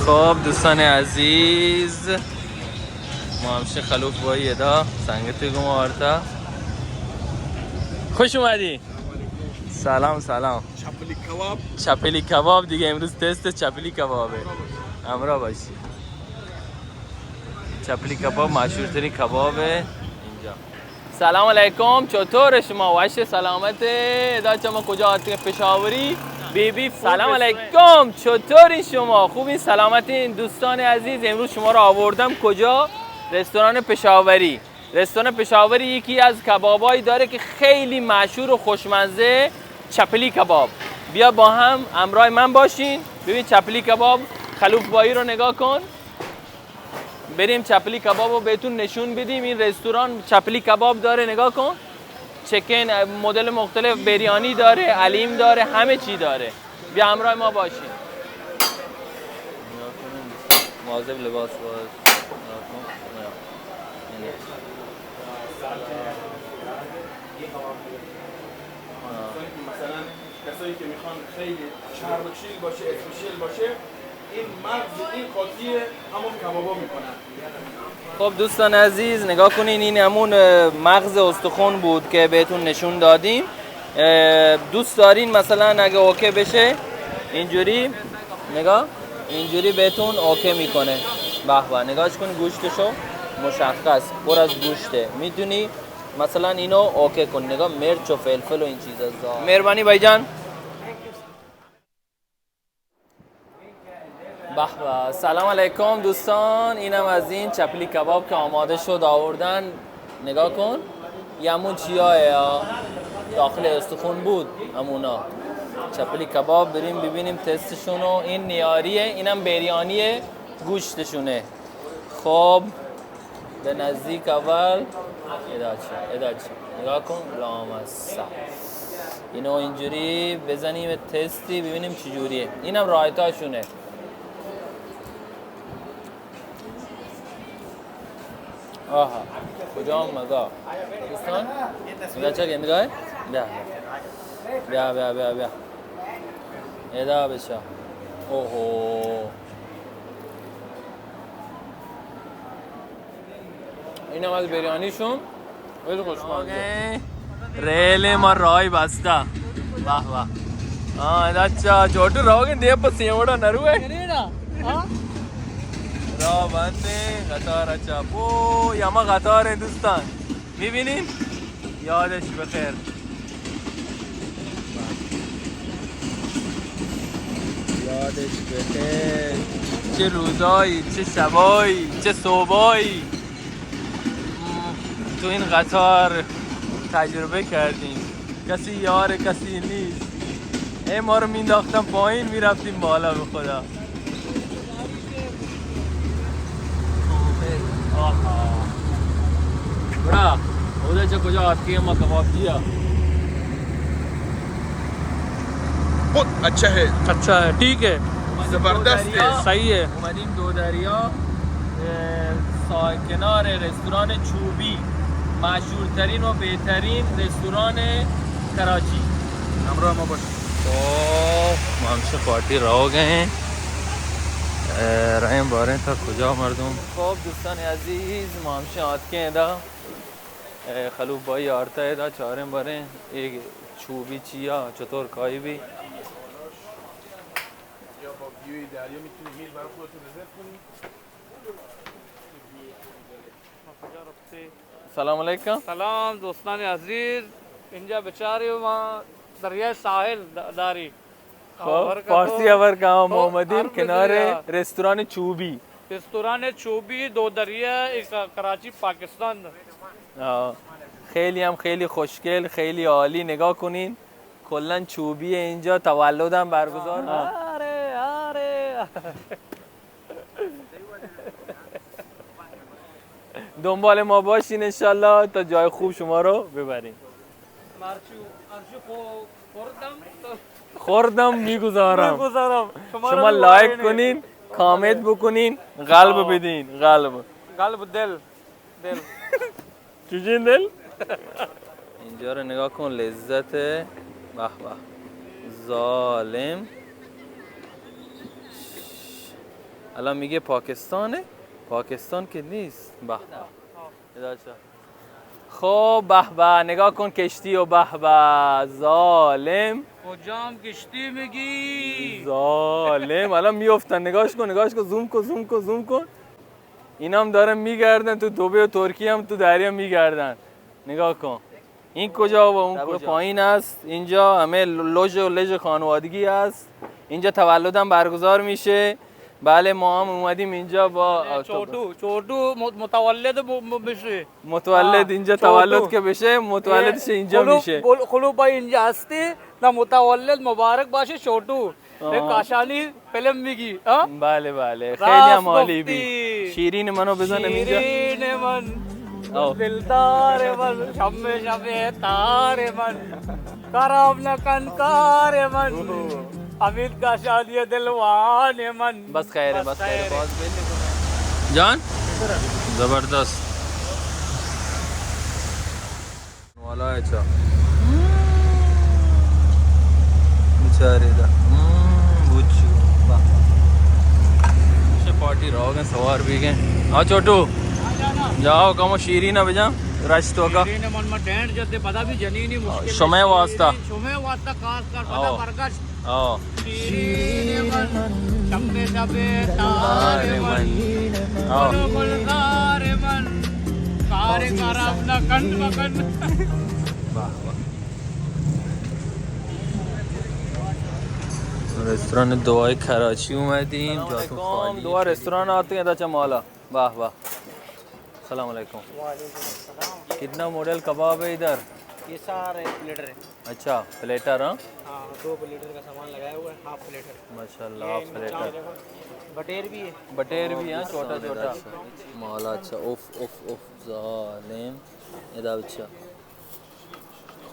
خب دوستان عزیز ما همشه خلوف بایی ادا سنگت گم آورتا خوش اومدی. سلام سلام. چپلی کباب. چپلی کباب دیگه امروز تست چپلی کبابه. همراه باشی. چپلی کباب مشهورترین کبابه اینجا. سلام علیکم، چطور شما؟ وش سلامت ادا شما کجا هستی؟ پشاوری بیبی. سلام علیکم، چطوری شما؟ خوبین؟ سلامتین دوستان عزیز؟ امروز شما رو آوردم کجا؟ رستوران پشاوری. رستوران پشاوری یکی از کبابایی داره که خیلی مشهور و خوشمزه، چپلی کباب. بیا با هم همراه من باشین ببین چپلی کباب خلوف بایی رو نگاه کن. بریم چپلی کباب رو بهتون نشون بدیم. این رستوران چپلی کباب داره، نگاه کن. چکن مدل مختلف، بریانی داره، علیم داره، همه چی داره. بیا همراه ما باشین. مواظب لباس باش. مثلا کسایی که میخوان خیلی چربچیل باشه، اسپیشل باشه، این مغز این قاطی همون کبابا میکنن. خب دوستان عزیز نگاه کنین، این همون مغز استخوان بود که بهتون نشون دادیم. دوست دارین مثلا اگه اوکی بشه اینجوری نگاه، اینجوری بهتون اوکی میکنه. به به نگاهش کن، گوشتشو مشخص پر از گوشته. میدونی مثلا اینو اوکی کن. نگاه مرچ و فلفل و این چیزا. مهربانی بایجان. به به. سلام علیکم دوستان، اینم از این چپلی کباب که آماده شد آوردن. نگاه کن یمون چیاه داخل استخون بود همونا. چپلی کباب بریم ببینیم تستشونو. این نیاریه، اینم بریانی گوشتشونه. خب به نزدیک اول اداچه نگاه کن لامصب. اینو اینجوری بزنیم تستی ببینیم چجوریه. اینم رایتاشونه. آها کجا مگا دوستان نگاه چه نگاه بیا ادا بشه. اوهو اینم از بریانیشون خیلی خوشمزه. ریل ما رای بسته. واه واه ادا چوٹو راوگن دیه پس یوڑا نروه را بنده قطار چاپو یا ما قطار هندوستان میبینین. یادش بخیر. یادش بخیر. چه روزایی، چه شبایی، چه صبحایی تو این قطار تجربه کردیم. کسی یار کسی نیست. ما رو مینداختم پایین میرفتیم بالا. به خدا بڑا ادھر سے کجا آتی ہے ما کباب جیا. बहुत अच्छा है. اچھا ہے، ٹھیک ہے، زبردست ہے. صحیح ہے. اومدیم دو دریا کنار رستوران چوبی، مشهورترین و بهترین رستوران کراچی. همراه ما باش. خب ما همشه پارتی راه گئے ہیں راه بارن تا کجا مردم. خب دوستان عزیز ما همشه آتکه ادا خلوف بایی آرتا ادا چهارم باره یک چوبی چیا چطور کایی بی. یا با ویوی دریا میتونی میل برای خودتون رزرو کنی. سلام علیکم. سلام دوستان عزیز، اینجا بچاری ما دریای ساحل داری. خب فارسی اول که ما اومدیم کنار رستوران چوبی. رستوران چوبی دو دریا کراچی پاکستان. خیلی هم خیلی خوشگل، خیلی عالی. نگاه کنین کلا چوبیه اینجا. تولدم برگزار. آره آره دنبال ما باشین انشالله تا جای خوب شما رو ببریم. خوردم میگذارم. شما لایک کنین، کامنت بکنین، قلب بدین. قلب دل چجین دل. اینجا رو نگاه کن لذت. به به ظالم الان میگه پاکستانه. پاکستان که نیست. به به. خب به به، نگاه کن کشتی و به به. ظالم کجام کشتی میگی؟ ظالم. الان میافتن. نگاش کن نگاش کن. زوم کن زوم کن زوم کن. اینا هم دارن میگردن تو دبی و ترکیه هم تو دریا میگردن. نگاه کن. این کجا و اون کجا؟ پایین است. اینجا همه لوژ و لژ خانوادگی است. اینجا تولدم برگزار میشه. بله ما هم اومدیم اینجا با چوٹو متولد بشه. متولد اینجا تولد که بشه متولدش اینجا میشه. خلو با اینجا هستی نه متولد مبارک باشه چوٹو. کاشانی فیلم میگی. بله بله خیلی هم عالی بی. شیرین منو بزنم اینجا. شیرین من دلدار من شمع شمع تار من خراب نکن کار من امید کا شادی دلوان من. بس خیره بس خیره. باز بلی جان زبردست والا اچا بیچاره دا بوچو چه پارटी रहोगे सवार भी गए. हाँ छोटू जाओ कमो शीरी ना बजा रास्तों का शीरी ने मन में टेंट जते पता भी जनी नहीं मुश्किल समय वास्ता खास कर पता बरकत आओ शीरी ने मन शम्मे शबे तारे मन आओ गुलजार मन कार अपना कंठ बकन. वाह वाह. रेस्टोरेंट दुआई कराची اومدیم جاتون خالی. دو रेस्टोरेंट आते हैं अच्छा मौला. वाह वाह. अस्सलाम वालेकुम. कितना मॉडल कबाब है इधर? ये सारे प्लेटर है. अच्छा प्लेटर. हाँ 2 प्लेटर का सामान लगाया हुआ है. हाफ प्लेटर माशाल्लाह. Half platter. बटेर भी है. बटेर भी है छोटा छोटा. मौला अच्छा. उफ उफ उफ ظالم. इधर अच्छा.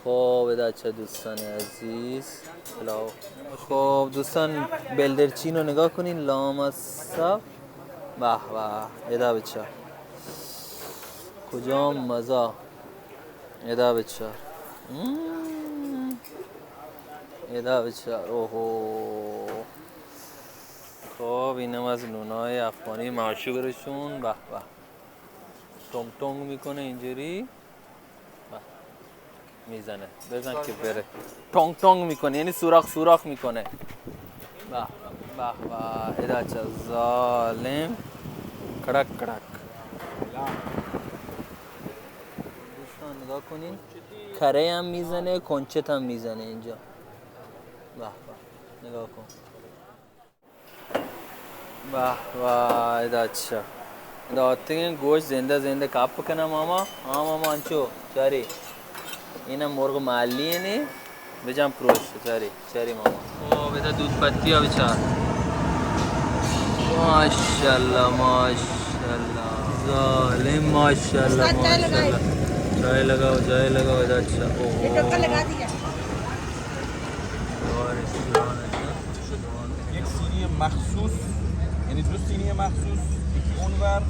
خوب بچه دوستان عزیز بلاو. خب دوستان بلدرچین رو نگاه کنین. لامصب به به. ادا بچه کجام مزه. ادا بچه ادا بچه. اوهو. خب اینم از نونای افغانی معشوقشون. به به. تونگ تونگ میکنه اینجوری میزنه. بزن که بره. تونگ تونگ میکنه یعنی سوراخ سوراخ میکنه. به به به. ادا چه ظالم. کڑک کڑک. دوستان نگاه کنین کره هم میزنه کنچت هم میزنه اینجا. به به. نگاه کن. به به. ادا چه داته این گوشت زنده زنده کاپ کنه ماما. ها ماما انچو چاری اینا مرغ محلی نه بجام پروش چاری چاری ماما. او بده دودھ پتی ها بیچار. ماشاءالله ماشاءالله ظالم ماشاءالله ماشاءالله. چای लगाओ इधर. अच्छा ओह ये टक्कर लगा दिया. और एक सीनी मखसूस یعنی 2 سینی مخصوص یکی اونور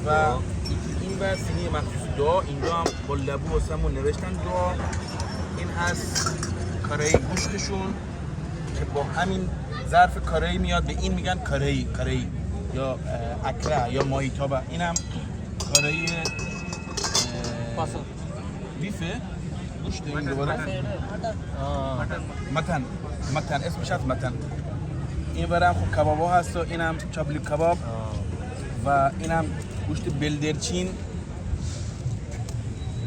و یکی اینور سینی مخصوص دعا. اینجا هم با لبو واسمون نوشتن دعا. این هست کاره‌ای گوشتشون که با همین ظرف کاره‌ای میاد به این میگن کاره‌ای یا اکره یا ماهیتابه. این هم کاره‌ای بیفه گوشت. این دوباره متن اسمش هست متن. این برم خب کباب ها هست و اینم چابلی کباب و اینم گوشت بلدرچین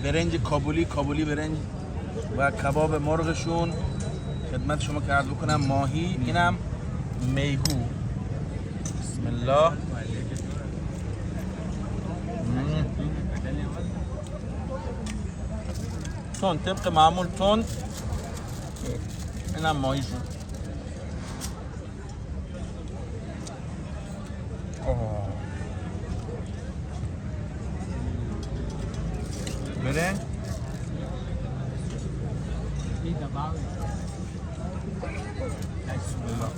برنج کابلی برنج و کباب مرغشون خدمت شما که عرض بکنم. ماهی اینم میگو. بسم الله. تون طبق معمول تون. اینم ماهیشون. برنج بسم الله.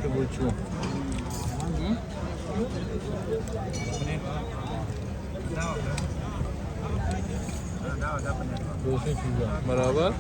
که بچو دوسری چیزا برابر؟ اوکی